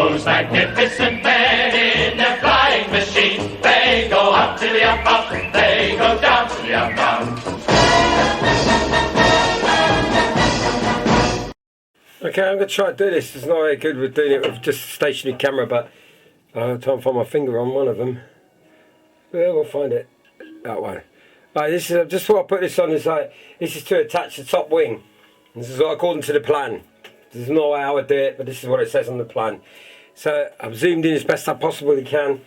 those magnificent men in their flying machines. They go up to the up, up, they go down to the up, down. Okay, I'm going to try to do this. It's not very good with doing it with just a stationary camera, but I'll try and find my finger on one of them. Yeah, we'll find it. That one. Right, this is just what I put this on. Is like this is to attach the top wing. This is according to the plan. This is not how I do it, but this is what it says on the plan. So I've zoomed in as best I possibly can.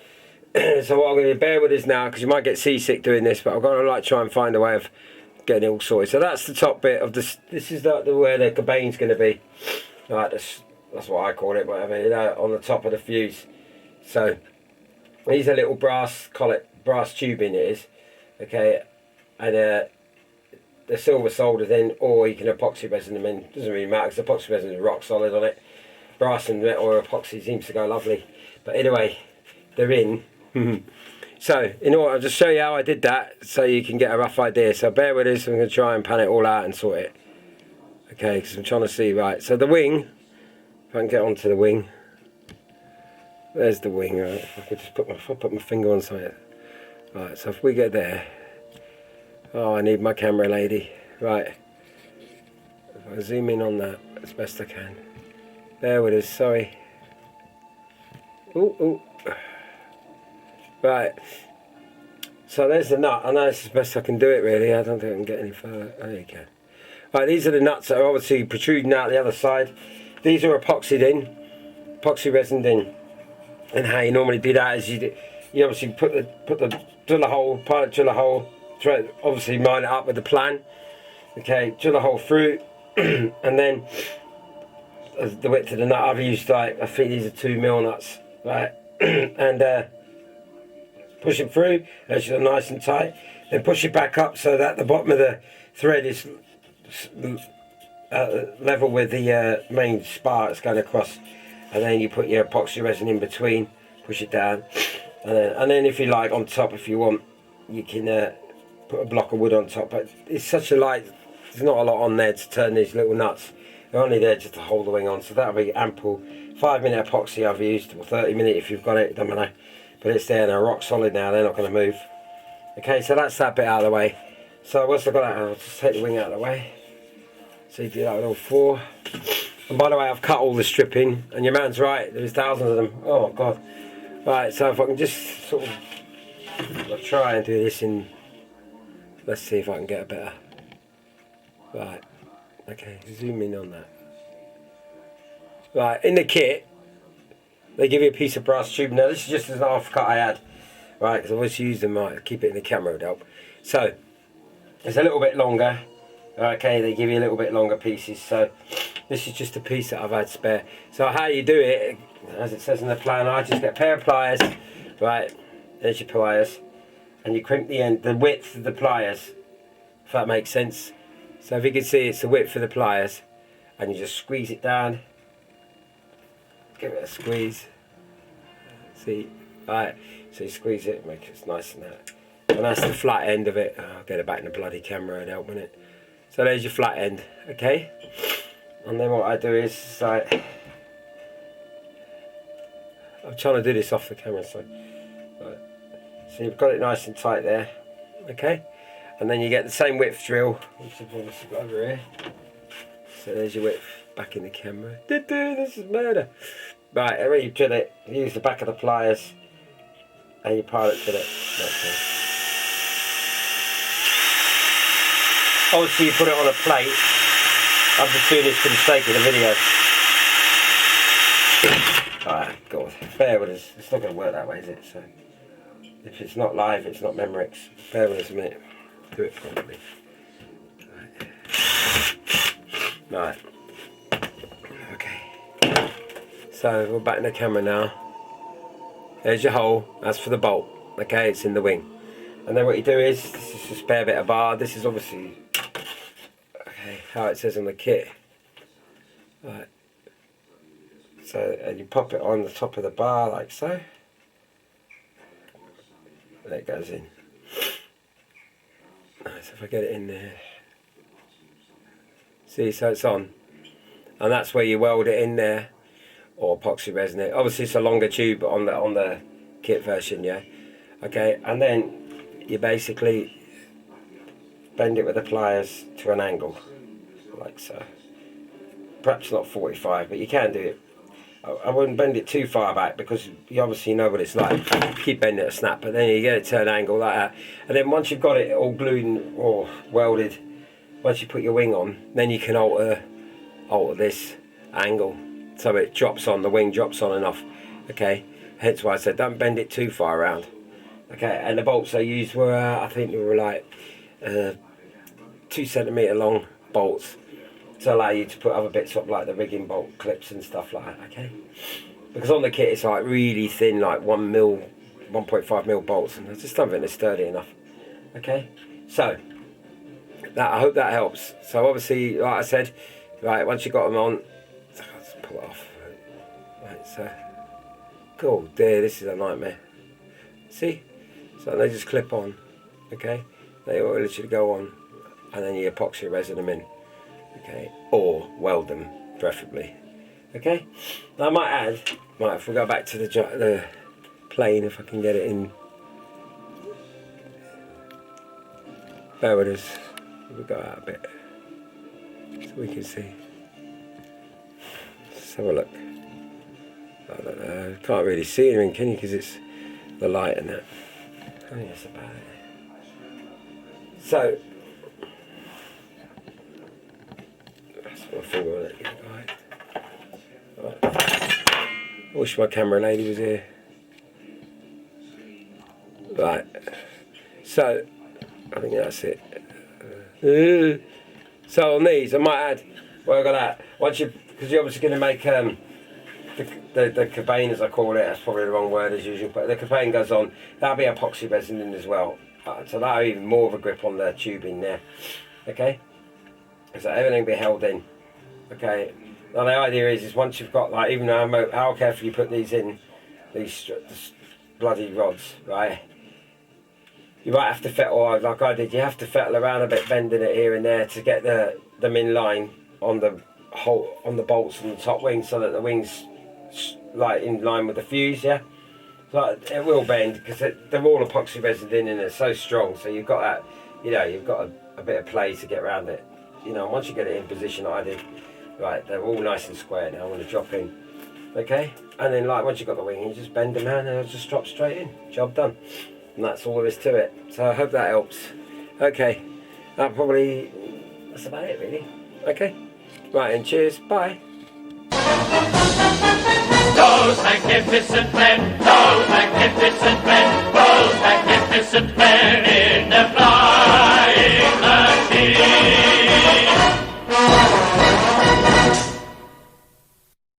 So what I'm going to bear with this now, because you might get seasick doing this, but I've got to like try and find a way of getting it all sorted. So that's the top bit of this. This is the where the cabane's going to be. Like this, that's what I call it. Whatever, you know, on the top of the fuse. So these are little brass collet, brass tubing it is. Okay, and the silver soldered in, or you can epoxy resin them in. Doesn't really matter because epoxy resin is rock solid on it. Brass and metal or epoxy seems to go lovely. But anyway, they're in. So in order, I'll just show you how I did that so you can get a rough idea. So bear with us. I'm going to try and pan it all out and sort it. Okay, because I'm trying to see right. So the wing, if I can get onto the wing. There's the wing. Right. If I could just put my finger on something. Right. So if we get there. Oh, I need my camera lady. Right. If I zoom in on that as best I can. Bear with us, sorry. Ooh, ooh. Right. So there's the nut. I know it's as best I can do it really. I don't think I can get any further. There you go. Right, these are the nuts that are obviously protruding out the other side. These are epoxied in. Epoxy resined in. And how you normally do that is you obviously put the drill a hole, pilot drill a hole. Obviously line it up with the plan. Okay, drill a hole through, and then the width of the nut. I've used I think these are 2mm nuts, right? And push it through, make sure they're nice and tight. Then push it back up so that the bottom of the thread is level with the main spar that's going across. And then you put your epoxy resin in between, push it down, and then if you like on top, if you want, you can put a block of wood on top. But it's such a light, there's not a lot on there to turn these little nuts. They're only there just to hold the wing on, so that'll be ample. 5-minute epoxy I've used, or 30-minute if you've got it, don't matter. But it's there, they're rock solid now, they're not going to move. Okay, so that's that bit out of the way. So once I've got that, I'll just take the wing out of the way. So you do that with all 4. And by the way, I've cut all the stripping, and your man's right, there's thousands of them. Oh god. Right, so if I can just sort of I'll try and do this in, let's see if I can get a better. Right, okay, zoom in on that. Right, in the kit, they give you a piece of brass tube. Now this is just an half cut I had, right, because I always use them, right, keep it in the camera would help. So, it's a little bit longer, okay, they give you a little bit longer pieces, so this is just a piece that I've had spare. So how you do it, as it says in the plan, I just get a pair of pliers, right, there's your pliers, and you crimp the end, the width of the pliers, if that makes sense. So if you can see, it's the width of the pliers, and you just squeeze it down, give it a squeeze, see, right, so you squeeze it, make it nice and that. And that's the flat end of it. I'll get it back in the bloody camera and help with it. So there's your flat end, okay? And then what I do is, like, I'm trying to do this off the camera, so right. So you've got it nice and tight there, okay? And then you get the same width drill, which I've obviously got over here. So there's your width back in the camera. This is murder. Right, and when you drill it, you use the back of the pliers and you pilot drill it. Obviously you put it on a plate. I'm just doing this for the sake of the video. Alright, God, bear with us. It's not going to work that way, is it? So, if it's not live, it's not Memorex. Bear with us a minute. Do it properly. Right. Okay. So, we're back in the camera now. There's your hole. That's for the bolt. Okay, it's in the wing. And then what you do is, this is a spare bit of bar. This is obviously, okay, how it says on the kit. Right. So, and you pop it on the top of the bar like so. There it goes in. Nice, if I get it in there. See, so it's on. And that's where you weld it in there. or epoxy resin it. Obviously it's a longer tube on the kit version, yeah. Okay, and then you basically bend it with the pliers to an angle, like so. Perhaps not 45, but you can do it. I wouldn't bend it too far back because you obviously know what it's like. Keep bending it a snap, but then you get it to an angle like that. And then once you've got it all glued or welded, once you put your wing on, then you can alter this angle so it drops on, the wing drops on enough. Okay, hence why I said don't bend it too far around. Okay, and the bolts I used were, I think they were like 2 centimetre long bolts, to allow you to put other bits up like the rigging bolt clips and stuff like that, okay? Because on the kit it's like really thin, like 1 mil, 1.5 mil bolts, and I just don't think they're sturdy enough, okay? So, I hope that helps. So obviously, like I said, right, once you've got them on, let's pull it off. Right, so, cool, there, this is a nightmare. See? So they just clip on, okay? They all literally go on, and then you epoxy resin them in. Okay, or weld them, preferably. Okay, now I might add, if we go back to the plane, if I can get it in. Bear with us. We'll go out a bit so we can see. Let's have a look. I don't know. Can't really see anything, can you? Because it's the light and that. I think that's about it. So. My finger on it. Right. I wish my camera lady was here. Right. So, I think that's it. So on these, I might add. Well, I got that. Once you, because you're obviously going to make the cabane, as I call it. That's probably the wrong word as usual. But the cabane goes on. That'll be epoxy resin in as well. So that'll have even more of a grip on the tubing there. Okay. So everything will be held in. Okay, now the idea is once you've got, like, even how carefully you put these in, these bloody rods, right, you might have to fettle, like I did, you have to fettle around a bit, bending it here and there to get them in line on the bolts and the top wing, so that the wings like in line with the fuse, yeah. So it will bend because they're all epoxy resin in and they're so strong, so you've got that, you know, you've got a bit of play to get around it. You know, once you get it in position like I did, right, they're all nice and square now. I'm going to drop in, okay? And then, like, once you've got the wing, you just bend them out and it'll just drop straight in. Job done. And that's all there is to it. So I hope that helps. Okay, that's about it, really. Okay, right, and cheers. Bye. Those magnificent men, those magnificent men, those magnificent men in the flying machine.